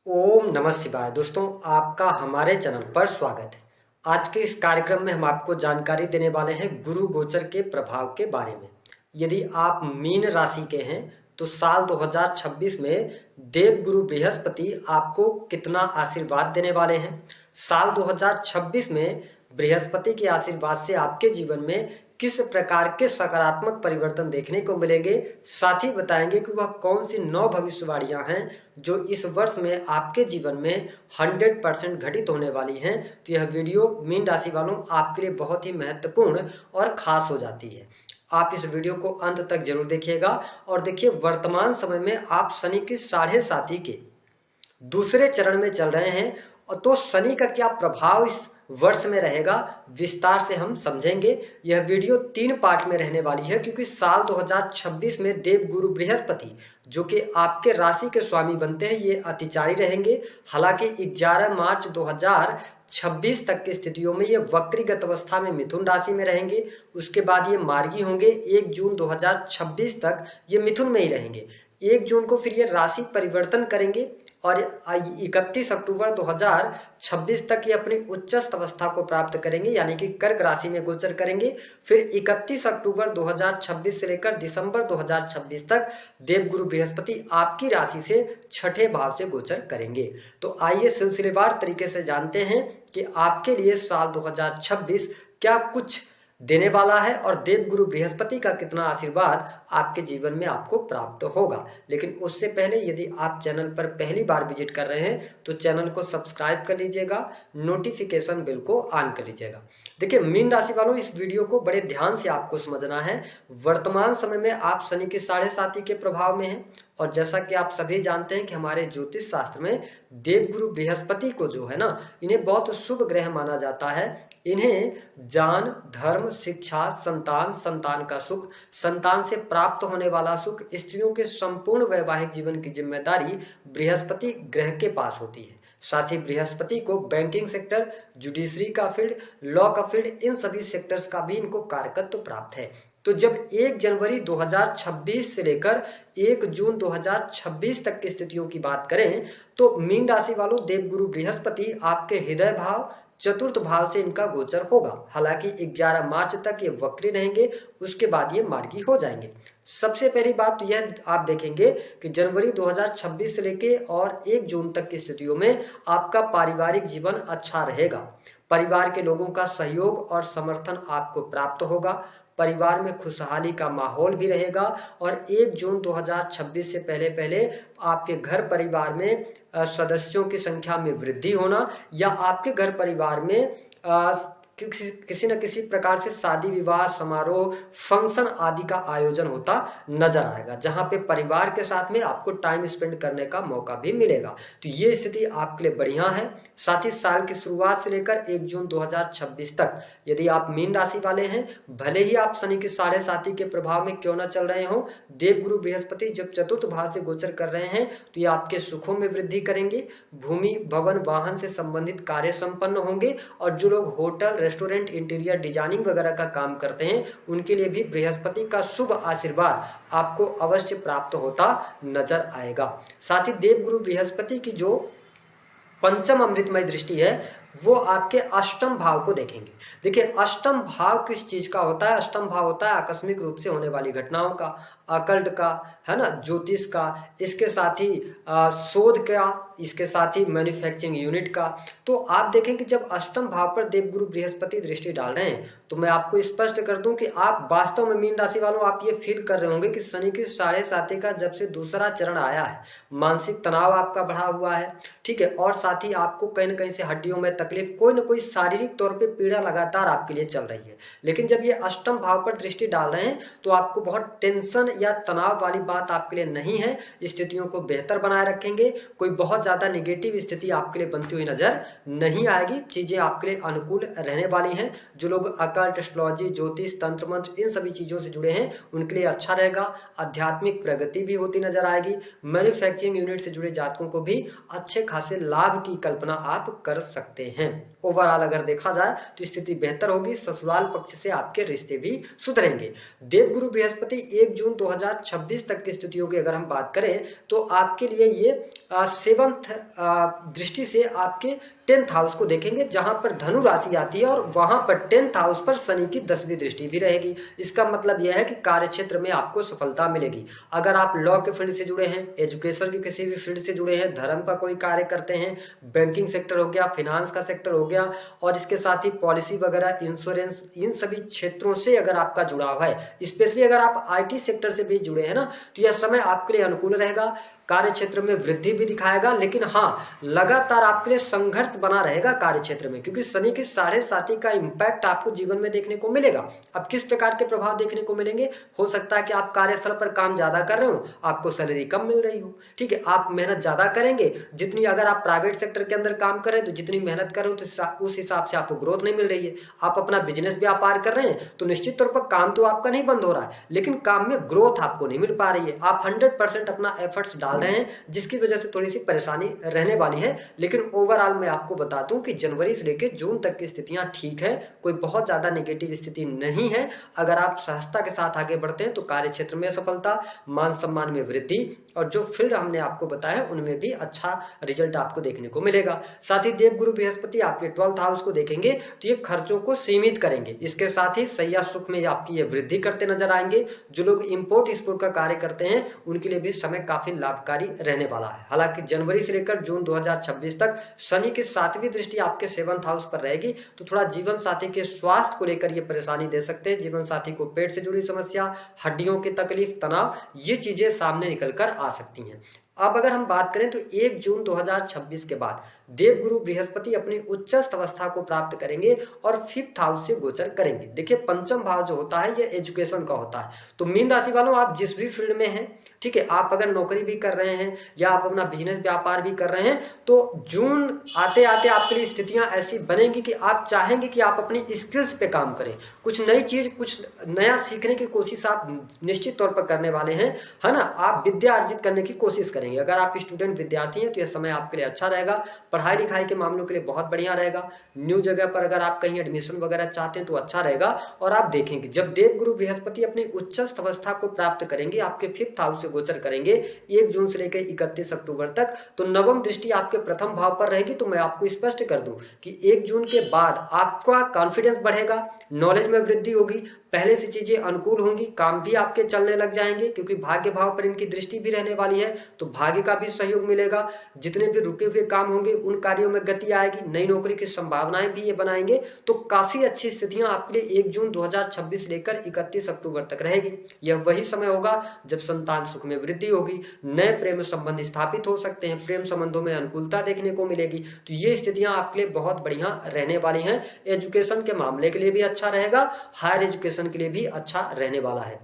ओम नमः शिवाय। दोस्तों, आपका हमारे चैनल पर स्वागत है। आज के इस कार्यक्रम में हम आपको जानकारी देने वाले हैं गुरु गोचर के प्रभाव के बारे में। यदि आप मीन राशि के हैं तो साल 2026 में देव गुरु बृहस्पति आपको कितना आशीर्वाद देने वाले हैं। साल 2026 में बृहस्पति के आशीर्वाद से आपके जीवन में किस प्रकार के सकारात्मक परिवर्तन देखने को मिलेंगे, साथ ही बताएंगे कि वह कौन सी 9 भविष्यवाणियां हैं जो इस वर्ष में आपके जीवन में 100% घटित होने वाली हैं। तो यह वीडियो मीन राशि वालों आपके लिए बहुत ही महत्वपूर्ण और खास हो जाती है। आप इस वीडियो को अंत तक जरूर देखिएगा। और देखिए, वर्तमान समय में आप शनि की 7.5 के दूसरे चरण में चल रहे हैं, और तो शनि का क्या प्रभाव इस वर्ष में रहेगा विस्तार से हम समझेंगे। यह वीडियो 3 पार्ट में रहने वाली है, क्योंकि साल 2026 में देव गुरु बृहस्पति जो कि आपके राशि के स्वामी बनते हैं, ये अतिचारी रहेंगे। हालांकि 11 मार्च 2026 तक की स्थितियों में ये वक्रीगत अवस्था में मिथुन राशि में रहेंगे। उसके बाद ये मार्गी होंगे। 1 जून 2026 तक ये मिथुन में ही रहेंगे। 1 जून को फिर ये राशि परिवर्तन करेंगे और 31 अक्टूबर 2026 तक ये अपनी उच्चस्थ अवस्था को प्राप्त करेंगे, यानी कि कर्क राशि में गोचर करेंगे। फिर 31 अक्टूबर 2026 से लेकर दिसंबर 2026 तक देवगुरु बृहस्पति आपकी राशि से 6ठे भाव से गोचर करेंगे। तो आइए सिलसिलेवार तरीके से जानते हैं कि आपके लिए साल 2026 क्या कुछ देने वाला है और देवगुरु बृहस्पति का कितना आशीर्वाद आपके जीवन में आपको प्राप्त होगा। लेकिन उससे पहले यदि आप चैनल पर पहली बार विजिट कर रहे हैं तो चैनल को सब्सक्राइब कर लीजिएगा, नोटिफिकेशन बिल को ऑन कर लीजिएगा। देखिए मीन राशि वालों, इस वीडियो को बड़े ध्यान से आपको समझना है। वर्तमान समय में आप शनि की 7.5 के प्रभाव में हैं, और जैसा कि आप सभी जानते हैं कि हमारे ज्योतिष शास्त्र में देवगुरु बृहस्पति को जो है ना, इन्हें बहुत शुभ ग्रह माना जाता है। इन्हें जान, धर्म, शिक्षा, संतान, संतान का सुख, संतान से प्राप्त होने वाला सुख, स्त्रियों के संपूर्ण वैवाहिक जीवन की जिम्मेदारी बृहस्पति ग्रह के पास होती है। साथ ही बृहस्पति को बैंकिंग सेक्टर, जुडिशरी का फील्ड, लॉ का फील्ड, इन सभी सेक्टर्स का भी इनको कारकत्व प्राप्त है। तो जब 1 जनवरी 2026 से लेकर 1 जून 2026 तक की स्थितियों की बात करें तो मीन राशि वालों, देवगुरु बृहस्पति आपके हृदय भाव, चतुर्थ भाव से इनका गोचर होगा। हालांकि 11 मार्च तक ये वक्री रहेंगे, उसके बाद ये मार्गी हो जाएंगे। सबसे पहली बात तो यह आप देखेंगे कि जनवरी 2026 से लेके और 1 जून तक की स्थितियों में आपका पारिवारिक जीवन अच्छा रहेगा। परिवार के लोगों का सहयोग और समर्थन आपको प्राप्त होगा। परिवार में खुशहाली का माहौल भी रहेगा। और 1 जून 2026 से पहले पहले आपके घर परिवार में सदस्यों की संख्या में वृद्धि होना, या आपके घर परिवार में किसी न किसी प्रकार से शादी विवाह समारोह फंक्शन आदि का आयोजन होता नजर आएगा, जहां पे परिवार के साथ में आपको टाइम स्पेंड करने का मौका भी मिलेगा। तो ये स्थिति आपके लिए बढ़िया है। साथ ही साल की शुरुआत से लेकर 1 जून 2026 तक यदि आप मीन राशि वाले हैं, भले ही आप शनि की 7.5 के प्रभाव में क्यों न चल रहे हो, देवगुरु बृहस्पति जब चतुर्थ भाव से गोचर कर रहे हैं तो ये आपके सुखों में वृद्धि करेंगे। भूमि, भवन, वाहन से संबंधित कार्य संपन्न होंगे। और जो लोग होटल, रेस्टोरेंट, इंटीरियर डिजाइनिंग वगैरह का काम करते हैं, उनके लिए भी बृहस्पति का शुभ आशीर्वाद आपको अवश्य प्राप्त होता नजर आएगा। साथ ही देवगुरु बृहस्पति की जो पंचम अमृतमय दृष्टि है वो आपके अष्टम भाव को देखेंगे। देखिए अष्टम भाव किस चीज का होता है? अष्टम भाव होता है आकस्मिक रूप से होने वाली घटनाओं का, अकल्ट का, है ना, ज्योतिष का, इसके साथ ही शोध का, इसके साथ ही मैन्युफैक्चरिंग यूनिट का। तो आप देखें कि जब अष्टम भाव पर देवगुरु बृहस्पति दृष्टि डाल रहे हैं तो मैं आपको स्पष्ट कर दूं कि आप वास्तव में मीन राशि वालों आप ये फील कर रहे होंगे कि शनि की 7.5 का जब से दूसरा चरण आया है, मानसिक तनाव आपका बढ़ा हुआ है, ठीक है, और साथ ही आपको कहीं ना कहीं से हड्डियों में तकलीफ, कोई ना कोई शारीरिक तौर पे पीड़ा लगातार आपके लिए चल रही है। लेकिन जब ये अष्टम भाव पर दृष्टि डाल रहे हैं तो आपको बहुत टेंशन या तनाव वाली बात आपके लिए नहीं है। स्थितियों को बेहतर बनाए रखेंगे। कोई बहुत ज्यादा निगेटिव स्थिति आपके लिए बनती हुई नजर नहीं आएगी। चीजें आपके लिए अनुकूल रहने वाली हैं। जो लोग अकल्ट, एस्ट्रोलॉजी, ज्योतिष, तंत्र मंत्र इन सभी चीजों से जुड़े हैं उनके लिए अच्छा रहेगा। आध्यात्मिक प्रगति भी होती नजर आएगी। मैन्युफैक्चरिंग यूनिट से जुड़े जातकों को भी अच्छे खासे लाभ की कल्पना आप कर सकते हैं। ओवरऑल अगर देखा जाए तो स्थिति बेहतर होगी। ससुराल पक्ष से आपके रिश्ते भी सुधरेंगे। देवगुरु बृहस्पति 1 जून 2026 तक की स्थितियों की अगर हम बात करें तो आपके लिए ये 7th 7th दृष्टि से आपके 10th हाउस को देखेंगे, जहां पर धनु राशि आती है और वहां पर 10th हाउस पर शनि की 10वीं दृष्टि भी रहेगी। इसका मतलब यह है कि कार्य क्षेत्र में आपको सफलता मिलेगी। अगर आप लॉ के फील्ड से जुड़े हैं, एजुकेशन के किसी भी फील्ड से जुड़े हैं, धर्म का कोई कार्य करते हैं, बैंकिंग सेक्टर हो गया, फाइनेंस का सेक्टर हो गया, और इसके साथ ही पॉलिसी वगैरह, इंश्योरेंस, इन सभी क्षेत्रों से अगर आपका जुड़ाव है, स्पेशली अगर आप IT सेक्टर से भी जुड़े हैं ना, तो यह समय आपके लिए अनुकूल रहेगा। कार्य क्षेत्र में वृद्धि भी दिखाएगा, लेकिन हाँ, लगातार आपके लिए संघर्ष बना रहेगा कार्य क्षेत्र में, क्योंकि शनि की 7.5 का इंपैक्ट आपको जीवन में देखने को मिलेगा। अब किस प्रकार के प्रभाव देखने को मिलेंगे? हो सकता है कि आप कार्यस्थल पर काम ज्यादा कर रहे हो, आपको सैलरी कम मिल रही हो, ठीक है, आप मेहनत ज्यादा करेंगे जितनी, अगर आप प्राइवेट सेक्टर के अंदर काम कर रहे हैं तो जितनी मेहनत कर रहे हो तो उस हिसाब से आपको ग्रोथ नहीं मिल रही है। आप अपना बिजनेस व्यापार कर रहे हैं तो निश्चित तौर पर काम तो आपका नहीं बंद हो रहा है, लेकिन काम में ग्रोथ आपको नहीं मिल पा रही है। आप 100% अपना एफर्ट्स डाल रहे हैं, जिसकी वजह से थोड़ी सी परेशानी रहने वाली है। लेकिन ओवरऑल मैं आपको बता दूं कि जनवरी से लेकर जून तक की स्थितियां ठीक है, कोई बहुत ज्यादा नेगेटिव स्थिति नहीं है। अगर आप सहजता के साथ आगे बढ़ते हैं तो कार्य क्षेत्र में सफलता, मान सम्मान में वृद्धि, और जो फील्ड हमने आपको बताया उनमें भी अच्छा रिजल्ट आपको देखने को मिलेगा। साथ ही देवगुरु बृहस्पति आपके 12th हाउस को देखेंगे तो ये खर्चों को सीमित करेंगे। इसके साथ ही सैया सुख में आपकी ये वृद्धि करते नजर आएंगे। जो लोग इंपोर्ट एक्सपोर्ट का कार्य करते हैं उनके लिए भी समय काफी लाभकारी रहने वाला है। हालांकि जनवरी से लेकर जून 2026 तक शनि की 7वीं दृष्टि आपके 7th हाउस पर रहेगी, तो थोड़ा जीवन साथी के स्वास्थ्य को लेकर ये परेशानी दे सकते हैं। जीवन साथी को पेट से जुड़ी समस्या, हड्डियों की तकलीफ, तनाव, ये चीजें सामने निकल कर आ सकती हैं। अब अगर हम बात करें तो 1 जून 2026 के बाद देवगुरु बृहस्पति अपनी उच्चस्थ अवस्था को प्राप्त करेंगे और 5th हाउस से गोचर करेंगे। देखिए, पंचम भाव जो होता है ये एजुकेशन का होता है। तो मीन राशि वालों, आप जिस भी फील्ड में हैं, ठीक है, आप अगर नौकरी भी कर रहे हैं या आप अपना बिजनेस व्यापार भी कर रहे हैं, तो जून आते आते आपके लिए स्थितियां ऐसी बनेंगी कि आप चाहेंगे कि आप अपनी स्किल्स पे काम करें, कुछ नई चीज, कुछ नया सीखने की कोशिश आप निश्चित तौर पर करने वाले हैं, है ना। आप विद्या अर्जित करने की कोशिश करेंगे। अगर आप स्टूडेंट विद्यार्थी हैं तो यह समय आपके लिए अच्छा रहेगा। पढ़ाई लिखाई के मामलों के लिए बहुत बढ़िया रहेगा। न्यू जगह पर अगर आप कहीं एडमिशन वगैरह चाहते हैं तो अच्छा रहेगा। और आप देखेंगे जब देवगुरु बृहस्पति अपनी उच्चस्थ अवस्था को प्राप्त करेंगे, आपके 5th हाउस से गोचर करेंगे 1 जून से लेकर 31 अक्टूबर तक, तो नवम दृष्टि आपके प्रथम भाव पर रहेगी। तो मैं आपको स्पष्ट कर दूं कि 1 जून के बाद आपका कॉन्फिडेंस बढ़ेगा, नॉलेज में वृद्धि होगी, पहले से चीजें अनुकूल होंगी, काम भी आपके चलने लग जाएंगे, क्योंकि भाग्य भाव पर इनकी दृष्टि भी रहने वाली है, तो भाग्य का भी सहयोग मिलेगा। जितने भी रुके हुए काम होंगे उन कार्यों में गति आएगी, नई नौकरी की संभावनाएं भी ये बनाएंगे। तो काफी अच्छी स्थितियां आपके लिए 1 जून 2026 लेकर 31 अक्टूबर तक रहेगी। यह वही समय होगा जब संतान सुख में वृद्धि होगी, नए प्रेम संबंध स्थापित हो सकते हैं, प्रेम संबंधों में अनुकूलता देखने को मिलेगी। तो ये स्थितियां आपके लिए बहुत बढ़िया रहने वाली हैं। एजुकेशन के मामले के लिए भी अच्छा रहेगा, हायर एजुकेशन के लिए भी अच्छा रहने वाला है।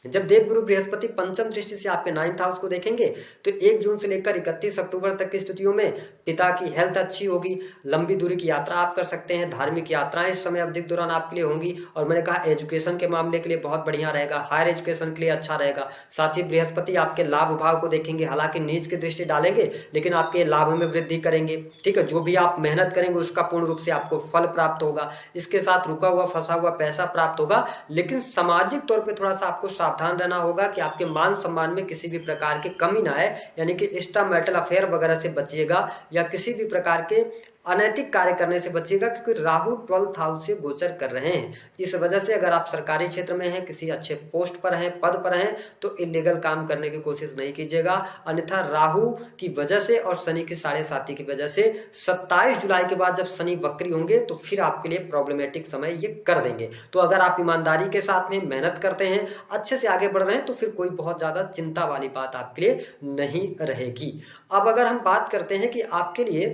जब देवगुरु बृहस्पति पंचम दृष्टि से आपके 9th हाउस को देखेंगे तो 1 जून से लेकर 31 अक्टूबर तक की स्थितियों में पिता की हेल्थ अच्छी होगी, लंबी दूरी की यात्रा आप कर सकते हैं, धार्मिक यात्राएं इस समय अवधि के दौरान आपके लिए होंगी। और मैंने कहा एजुकेशन के मामले के लिए बहुत बढ़िया रहेगा, हायर एजुकेशन के लिए अच्छा रहेगा। साथ ही बृहस्पति आपके लाभ भाव को देखेंगे, हालांकि नीच की दृष्टि डालेंगे लेकिन आपके लाभ में वृद्धि करेंगे, ठीक है। जो भी आप मेहनत करेंगे उसका पूर्ण रूप से आपको फल प्राप्त होगा। इसके साथ रुका हुआ फंसा हुआ पैसा प्राप्त होगा, लेकिन सामाजिक तौर पर थोड़ा सा आपको सावधान रहना होगा कि आपके मान सम्मान में किसी भी प्रकार की कमी ना आए, यानी कि एक्स्ट्रा मैरिटल अफेयर वगैरह से बचिएगा या किसी भी प्रकार के अनैतिक कार्य करने से बचिएगा, क्योंकि राहु 12th हाउस से गोचर कर रहे हैं। इस वजह से अगर आप सरकारी क्षेत्र में हैं, किसी अच्छे पोस्ट पर हैं, पद पर हैं, तो इलीगल काम करने की कोशिश नहीं कीजिएगा। अन्यथा राहु की वजह से और शनि की 7.5 की वजह से 27 जुलाई के बाद जब शनि वक्री होंगे तो फिर आपके लिए प्रॉब्लमेटिक समय ये कर देंगे। तो अगर आप ईमानदारी के साथ में मेहनत करते हैं, अच्छे से आगे बढ़ रहे हैं, तो फिर कोई बहुत ज्यादा चिंता वाली बात आपके लिए नहीं रहेगी। अब अगर हम बात करते हैं कि आपके लिए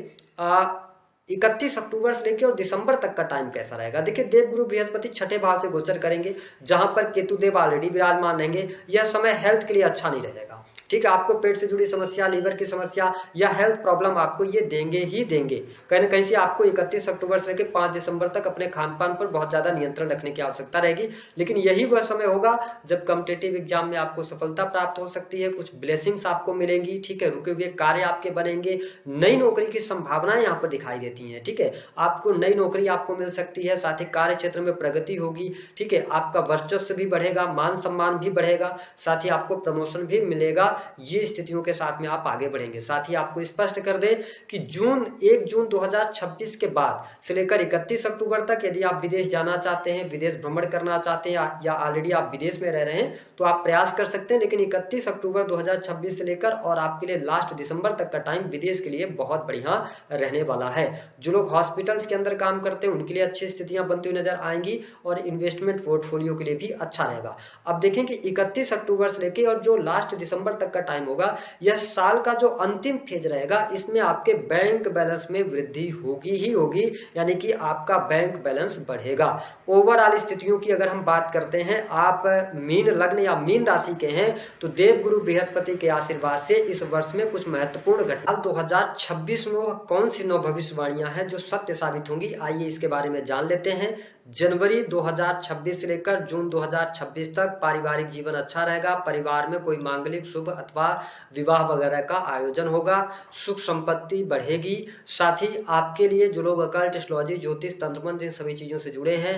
31 अक्टूबर से लेकर और दिसंबर तक का टाइम कैसा रहेगा। देखिए, देवगुरु बृहस्पति 6ठे भाव से गोचर करेंगे, जहां पर केतुदेव ऑलरेडी विराजमान रहेंगे। यह समय हेल्थ के लिए अच्छा नहीं रहेगा, ठीक है। आपको पेट से जुड़ी समस्या, लीवर की समस्या या हेल्थ प्रॉब्लम आपको ये देंगे ही देंगे। कहीं ना कहीं से आपको 31 अक्टूबर से लेकर 5 दिसंबर तक अपने खान पान पर बहुत ज्यादा नियंत्रण रखने की आवश्यकता रहेगी। लेकिन यही वह समय होगा जब कॉम्पिटिटिव एग्जाम में आपको सफलता प्राप्त हो सकती है, कुछ ब्लेसिंग्स आपको मिलेंगी, ठीक है। रुके हुए कार्य आपके बनेंगे, नई नौकरी की संभावनाएं यहाँ पर दिखाई देती हैं, ठीक है। आपको नई नौकरी आपको मिल सकती है, साथ ही कार्य क्षेत्र में प्रगति होगी, ठीक है। आपका वर्चस्व भी बढ़ेगा, मान सम्मान भी बढ़ेगा, साथ ही आपको प्रमोशन भी मिलेगा। ये स्थितियों के साथ में आप आगे बढ़ेंगे। साथ ही आपको स्पष्ट कर दें कि 1 जून 2026 के बाद से लेकर 31 अक्टूबर तक यदि आप विदेश जाना चाहते हैं, विदेश भ्रमण करना चाहते हैं या ऑलरेडी आप विदेश में रह रहे हैं तो आप प्रयास कर सकते हैं, लेकिन 31 अक्टूबर 2026 से लेकर और आपके लिए लास्ट दिसंबर तक का टाइम विदेश के लिए बहुत बढ़िया रहने वाला है। जो लोग हॉस्पिटल्स के अंदर काम करते हैं उनके लिए अच्छी स्थितियां बनती हुई नजर आएंगी और इन्वेस्टमेंट पोर्टफोलियो के लिए भी अच्छा रहेगा। अब देखें कि 31 अक्टूबर से लेकर और जो लास्ट दिसंबर तक का टाइम होगा, यह साल का जो अंतिम फेज रहेगा, इसमें आपके बैंक बैलेंस में वृद्धि होगी ही होगी, यानी कि आपका बैंक बैलेंस बढ़ेगा। ओवरऑल स्थितियों की अगर हम बात करते हैं, आप मीन लग्न या मीन राशि के हैं तो देवगुरु बृहस्पति के आशीर्वाद से इस वर्ष में कुछ महत्वपूर्ण घटना 2026 में वह कौन सी 9 भविष्यवाणियां हैं जो सत्य साबित होंगी, आइए इसके बारे में जान लेते हैं। जनवरी 2026 से लेकर जून 2026 तक पारिवारिक जीवन अच्छा रहेगा। परिवार में कोई मांगलिक शुभ अथवा विवाह वगैरह का आयोजन होगा। सुख संपत्ति बढ़ेगी। साथ ही आपके लिए जो लोग अकल्ट, एस्ट्रोलॉजी, ज्योतिष, तंत्र मंत्र इन सभी चीज़ों से जुड़े हैं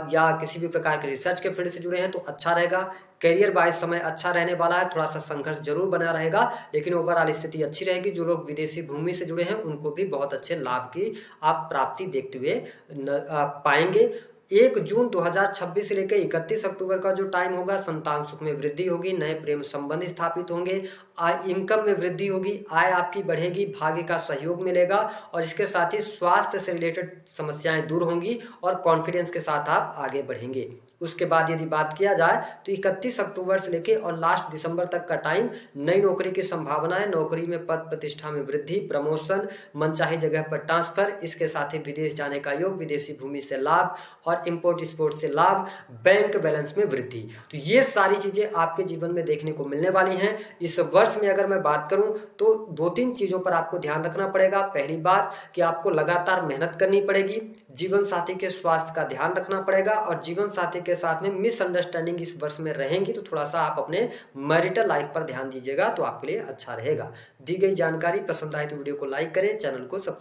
या किसी भी प्रकार के रिसर्च के फील्ड से जुड़े हैं तो अच्छा रहेगा। करियर वाइज समय अच्छा रहने वाला है, थोड़ा सा संघर्ष जरूर बना रहेगा लेकिन ओवरऑल स्थिति अच्छी रहेगी। जो लोग विदेशी भूमि से जुड़े हैं उनको भी बहुत अच्छे लाभ की आप प्राप्ति देखते हुए पाएंगे। 1 जून 2026 से लेकर 31 अक्टूबर का जो टाइम होगा, संतान सुख में वृद्धि होगी, नए प्रेम संबंध स्थापित होंगे, इनकम में वृद्धि होगी, आय आपकी बढ़ेगी, भाग्य का सहयोग मिलेगा और इसके साथ ही स्वास्थ्य से रिलेटेड समस्याएं दूर होंगी और कॉन्फिडेंस के साथ आप आगे बढ़ेंगे। उसके बाद यदि बात किया जाए तो 31 अक्टूबर से लेकर और लास्ट दिसंबर तक का टाइम नई नौकरी की संभावना है। नौकरी में पद प्रतिष्ठा में वृद्धि, प्रमोशन, मनचाही जगह पर ट्रांसफर, इसके साथ ही विदेश जाने का योग, विदेशी भूमि से लाभ और इंपोर्ट एक्सपोर्ट से लाभ, बैंक बैलेंस में वृद्धि। तो ये सारी चीजें आपके जीवन में देखने को मिलने वाली हैं। इस वर्ष में अगर मैं बात करूं तो 2-3 चीजों पर आपको ध्यान रखना पड़ेगा। पहली बात कि आपको लगातार मेहनत करनी पड़ेगी, जीवन साथी के स्वास्थ्य का ध्यान रखना पड़ेगा और जीवन साथी के साथ में मिसअंडरस्टैंडिंग इस वर्ष में रहेंगी तो थोड़ा सा आप अपने मैरिटल लाइफ पर ध्यान दीजिएगा तो आपके लिए अच्छा रहेगा। दी गई जानकारी पसंद आए तो वीडियो को लाइक करें, चैनल को सब्सक्राइब